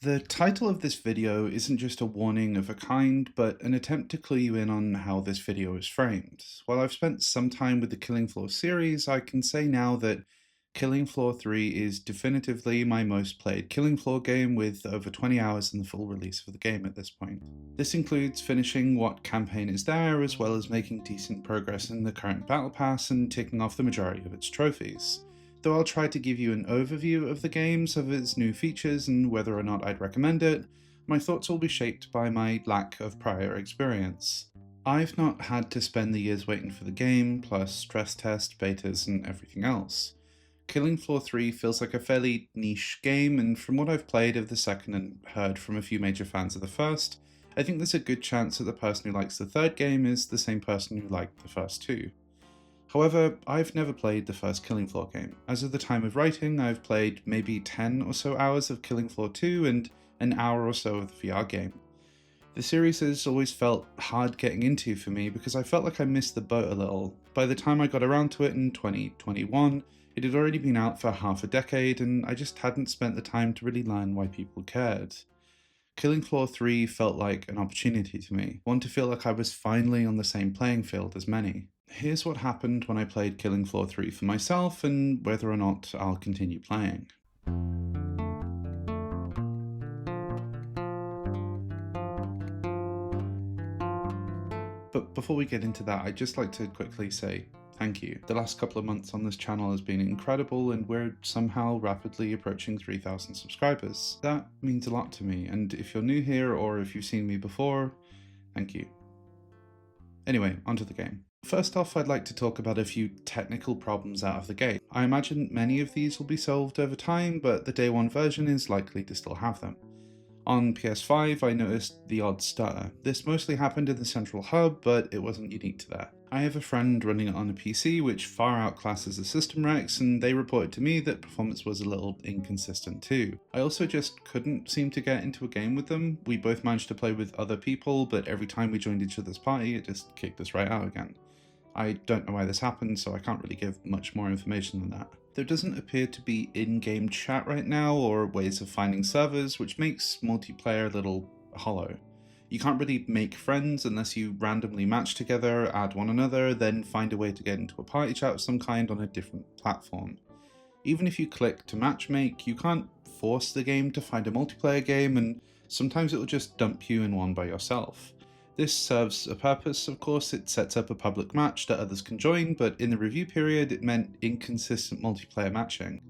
The title of this video isn't just a warning of a kind, but an attempt to clue you in on how this video is framed. While I've spent some time with the Killing Floor series, I can say now that Killing Floor 3 is definitively my most played Killing Floor game, with over 20 hours in the full release of the game at this point. This includes finishing what campaign is there, as well as making decent progress in the current Battle Pass and ticking off the majority of its trophies. Though I'll try to give you an overview of the game, some of its new features, and whether or not I'd recommend it, my thoughts will be shaped by my lack of prior experience. I've not had to spend the years waiting for the game, plus stress test, betas, and everything else. Killing Floor 3 feels like a fairly niche game, and from what I've played of the second and heard from a few major fans of the first, I think there's a good chance that the person who likes the third game is the same person who liked the first two. However, I've never played the first Killing Floor game. As of the time of writing, I've played maybe 10 or so hours of Killing Floor 2 and an hour or so of the VR game. The series has always felt hard getting into for me because I felt like I missed the boat a little. By the time I got around to it in 2021, it had already been out for half a decade, and I just hadn't spent the time to really learn why people cared. Killing Floor 3 felt like an opportunity to me, one to feel like I was finally on the same playing field as many. Here's what happened when I played Killing Floor 3 for myself, and whether or not I'll continue playing. But before we get into that, I'd just like to quickly say thank you. The last couple of months on this channel has been incredible, and we're somehow rapidly approaching 3,000 subscribers. That means a lot to me, and if you're new here or if you've seen me before, thank you. Anyway, onto the game. First off, I'd like to talk about a few technical problems out of the gate. I imagine many of these will be solved over time, but the day one version is likely to still have them. On PS5, I noticed the odd stutter. This mostly happened in the central hub, but it wasn't unique to that. I have a friend running it on a PC which far outclasses the system Rex, and they reported to me that performance was a little inconsistent too. I also just couldn't seem to get into a game with them. We both managed to play with other people, but every time we joined each other's party, it just kicked us right out again. I don't know why this happened, so I can't really give much more information than that. There doesn't appear to be in-game chat right now or ways of finding servers, which makes multiplayer a little hollow. You can't really make friends unless you randomly match together, add one another, then find a way to get into a party chat of some kind on a different platform. Even if you click to matchmake, you can't force the game to find a multiplayer game, and sometimes it will just dump you in one by yourself. This serves a purpose, of course. It sets up a public match that others can join, but in the review period it meant inconsistent multiplayer matching.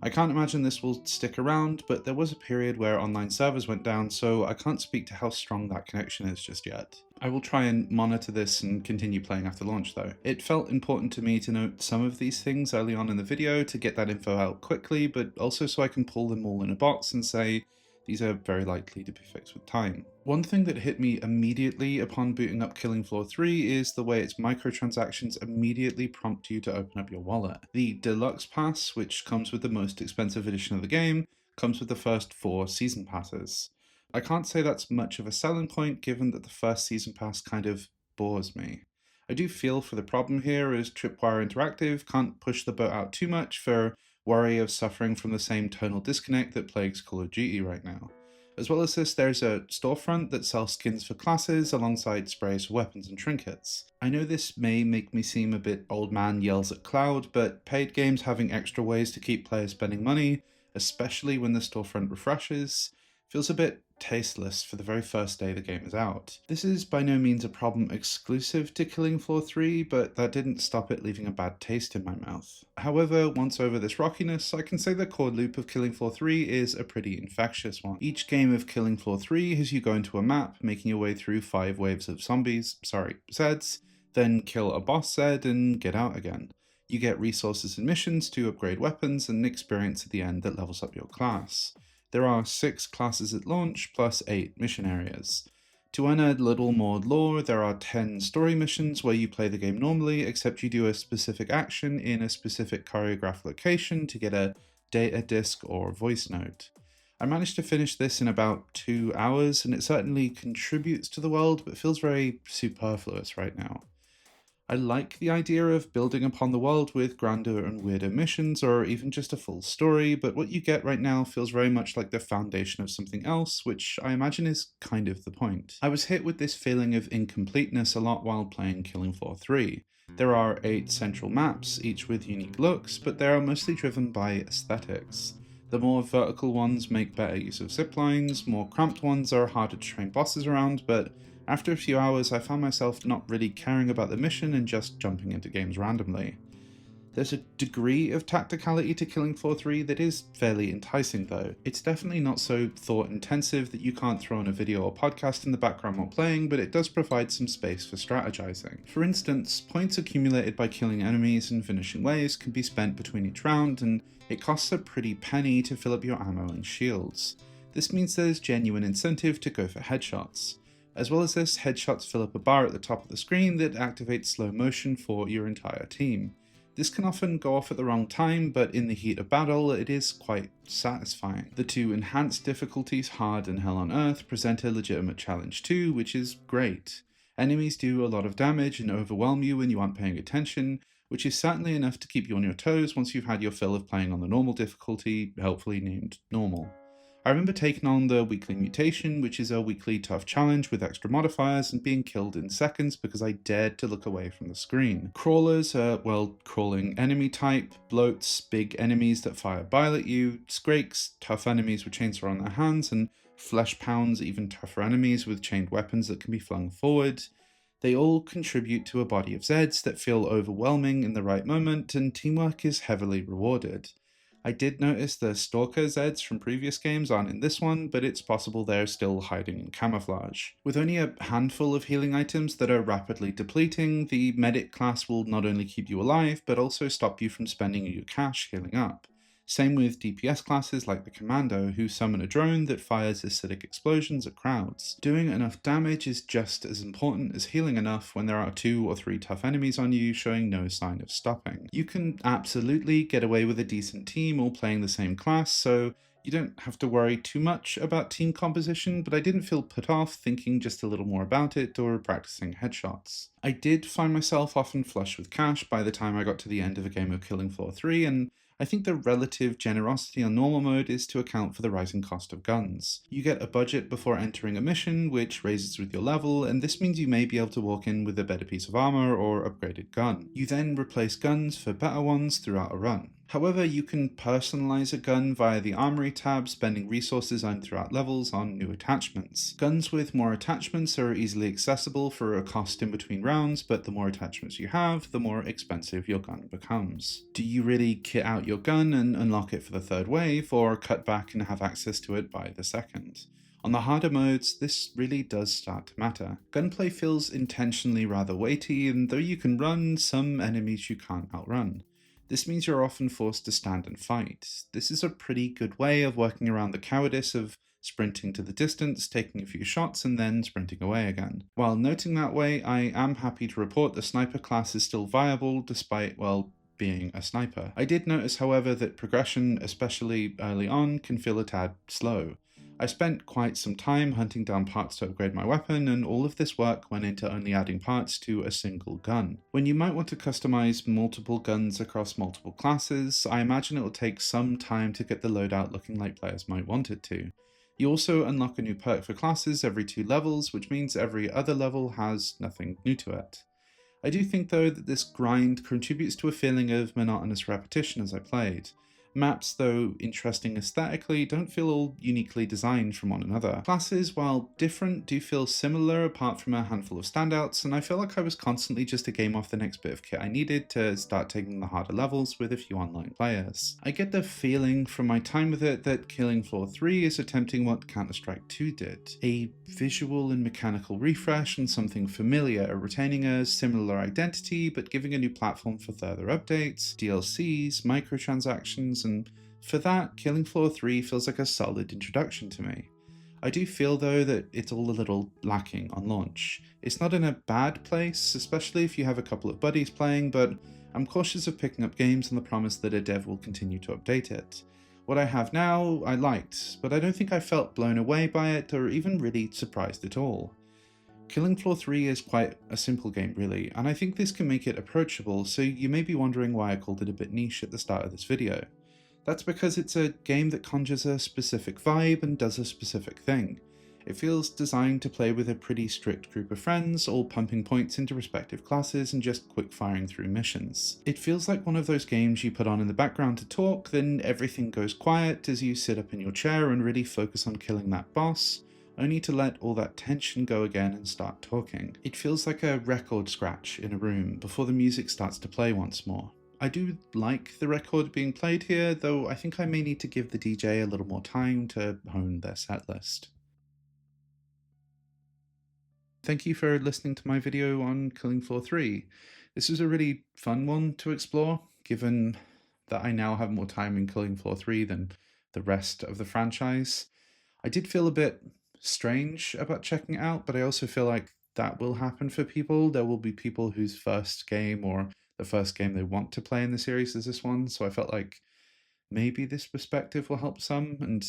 I can't imagine this will stick around, but there was a period where online servers went down, so I can't speak to how strong that connection is just yet. I will try and monitor this and continue playing after launch though. It felt important to me to note some of these things early on in the video to get that info out quickly, but also so I can pull them all in a box and say, these are very likely to be fixed with time. One thing that hit me immediately upon booting up Killing Floor 3 is the way its microtransactions immediately prompt you to open up your wallet. The Deluxe Pass, which comes with the most expensive edition of the game, comes with the first 4 Season Passes. I can't say that's much of a selling point given that the first Season Pass kind of bores me. I do feel for the problem here, as Tripwire Interactive can't push the boat out too much for worry of suffering from the same tonal disconnect that plagues Call of Duty right now. As well as this, there's a storefront that sells skins for classes alongside sprays for weapons and trinkets. I know this may make me seem a bit old man yells at cloud, but paid games having extra ways to keep players spending money, especially when the storefront refreshes, feels a bit tasteless for the very first day the game is out. This is by no means a problem exclusive to Killing Floor 3, but that didn't stop it leaving a bad taste in my mouth. However, once over this rockiness, I can say the core loop of Killing Floor 3 is a pretty infectious one. Each game of Killing Floor 3 has you go into a map, making your way through 5 waves of Zeds, then kill a boss Zed and get out again. You get resources and missions to upgrade weapons and experience at the end that levels up your class. There are 6 classes at launch, plus 8 mission areas. To earn a little more lore, there are 10 story missions where you play the game normally, except you do a specific action in a specific choreographed location to get a data disk or voice note. I managed to finish this in about 2 hours, and it certainly contributes to the world, but feels very superfluous right now. I like the idea of building upon the world with grander and weirder missions or even just a full story, but what you get right now feels very much like the foundation of something else, which I imagine is kind of the point. I was hit with this feeling of incompleteness a lot while playing Killing Floor 3. There are 8 central maps, each with unique looks, but they are mostly driven by aesthetics. The more vertical ones make better use of ziplines, more cramped ones are harder to train bosses around, but after a few hours I found myself not really caring about the mission and just jumping into games randomly. There's a degree of tacticality to Killing Floor 3 that is fairly enticing though. It's definitely not so thought intensive that you can't throw on a video or podcast in the background while playing, but it does provide some space for strategizing. For instance, points accumulated by killing enemies in finishing waves can be spent between each round, and it costs a pretty penny to fill up your ammo and shields. This means there's genuine incentive to go for headshots. As well as this, headshots fill up a bar at the top of the screen that activates slow motion for your entire team. This can often go off at the wrong time, but in the heat of battle, it is quite satisfying. The two enhanced difficulties, Hard and Hell on Earth, present a legitimate challenge too, which is great. Enemies do a lot of damage and overwhelm you when you aren't paying attention, which is certainly enough to keep you on your toes once you've had your fill of playing on the normal difficulty, helpfully named normal. I remember taking on the weekly Mutation, which is a weekly tough challenge with extra modifiers, and being killed in seconds because I dared to look away from the screen. Crawlers are, well, crawling enemy type, bloats, big enemies that fire bile at you, skrakes, tough enemies with chainsaw on their hands, and flesh pounds, even tougher enemies with chained weapons that can be flung forward. They all contribute to a body of Zeds that feel overwhelming in the right moment, and teamwork is heavily rewarded. I did notice the Stalker Zeds from previous games aren't in this one, but it's possible they're still hiding in camouflage. With only a handful of healing items that are rapidly depleting, the Medic class will not only keep you alive, but also stop you from spending your cash healing up. Same with DPS classes like the Commando, who summon a drone that fires acidic explosions at crowds. Doing enough damage is just as important as healing enough when there are 2 or 3 tough enemies on you showing no sign of stopping. You can absolutely get away with a decent team all playing the same class, so you don't have to worry too much about team composition, but I didn't feel put off thinking just a little more about it or practicing headshots. I did find myself often flush with cash by the time I got to the end of a game of Killing Floor 3, and I think the relative generosity on normal mode is to account for the rising cost of guns. You get a budget before entering a mission, which raises with your level, and this means you may be able to walk in with a better piece of armor or upgraded gun. You then replace guns for better ones throughout a run. However, you can personalize a gun via the Armory tab, spending resources earned throughout levels on new attachments. Guns with more attachments are easily accessible for a cost in between rounds, but the more attachments you have, the more expensive your gun becomes. Do you really kit out your gun and unlock it for the third wave, or cut back and have access to it by the second? On the harder modes, this really does start to matter. Gunplay feels intentionally rather weighty, and though you can run, some enemies you can't outrun. This means you're often forced to stand and fight. This is a pretty good way of working around the cowardice of sprinting to the distance, taking a few shots, and then sprinting away again. While noting that way, I am happy to report the sniper class is still viable despite, well, being a sniper. I did notice, however, that progression, especially early on, can feel a tad slow. I spent quite some time hunting down parts to upgrade my weapon, and all of this work went into only adding parts to a single gun. When you might want to customize multiple guns across multiple classes, I imagine it will take some time to get the loadout looking like players might want it to. You also unlock a new perk for classes every 2 levels, which means every other level has nothing new to it. I do think though that this grind contributes to a feeling of monotonous repetition as I played. Maps, though interesting aesthetically, don't feel all uniquely designed from one another. Classes, while different, do feel similar apart from a handful of standouts, and I feel like I was constantly just a game off the next bit of kit I needed to start taking the harder levels with a few online players. I get the feeling from my time with it that Killing Floor 3 is attempting what Counter-Strike 2 did. A visual and mechanical refresh and something familiar, retaining a similar identity but giving a new platform for further updates, DLCs, microtransactions, and for that, Killing Floor 3 feels like a solid introduction to me. I do feel though that it's all a little lacking on launch. It's not in a bad place, especially if you have a couple of buddies playing, but I'm cautious of picking up games on the promise that a dev will continue to update it. What I have now, I liked, but I don't think I felt blown away by it or even really surprised at all. Killing Floor 3 is quite a simple game really, and I think this can make it approachable, so you may be wondering why I called it a bit niche at the start of this video. That's because it's a game that conjures a specific vibe and does a specific thing. It feels designed to play with a pretty strict group of friends, all pumping points into respective classes and just quick firing through missions. It feels like one of those games you put on in the background to talk, then everything goes quiet as you sit up in your chair and really focus on killing that boss, only to let all that tension go again and start talking. It feels like a record scratch in a room before the music starts to play once more. I do like the record being played here, though I think I may need to give the DJ a little more time to hone their setlist. Thank you for listening to my video on Killing Floor 3. This was a really fun one to explore, given that I now have more time in Killing Floor 3 than the rest of the franchise. I did feel a bit strange about checking it out, but I also feel like that will happen for people. There will be people whose first game or the first game they want to play in the series is this one, so I felt like maybe this perspective will help some. And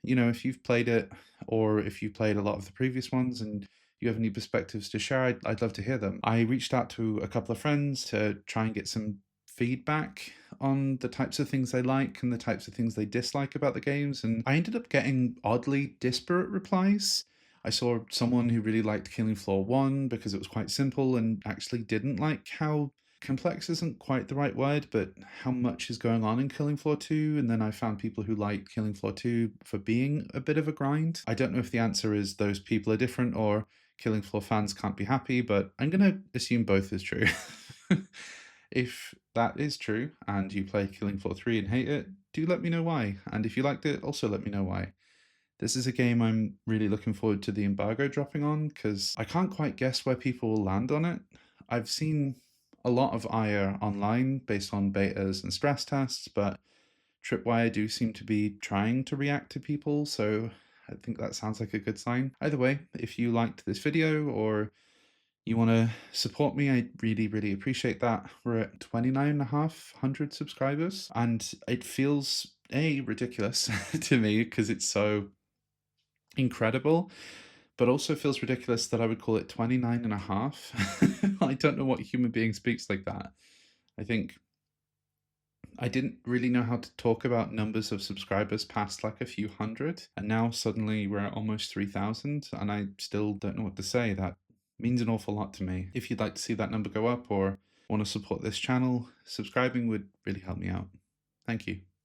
if you've played it, or if you played a lot of the previous ones and you have any perspectives to share, I'd love to hear them. I reached out to a couple of friends to try and get some feedback on the types of things they like and the types of things they dislike about the games, and I ended up getting oddly disparate replies. I saw someone who really liked Killing Floor 1 because it was quite simple and actually didn't like how complex isn't quite the right word, but how much is going on in Killing Floor 2, and then I found people who like Killing Floor 2 for being a bit of a grind. I don't know if the answer is those people are different or Killing Floor fans can't be happy, but I'm going to assume both is true. If that is true and you play Killing Floor 3 and hate it, do let me know why. And if you liked it, also let me know why. This is a game I'm really looking forward to the embargo dropping on, because I can't quite guess where people will land on it. I've seen a lot of ire online based on betas and stress tests, but Tripwire do seem to be trying to react to people, so I think that sounds like a good sign. Either way, if you liked this video or you want to support me, I really, really appreciate that. We're at 29,500 subscribers, and it feels ridiculous to me because it's so incredible, but also feels ridiculous that I would call it 29 and a half. I don't know what human being speaks like that. I think I didn't really know how to talk about numbers of subscribers past like a few hundred, and now suddenly we're at almost 3,000, and I still don't know what to say. That means an awful lot to me. If you'd like to see that number go up or want to support this channel, subscribing would really help me out. Thank you.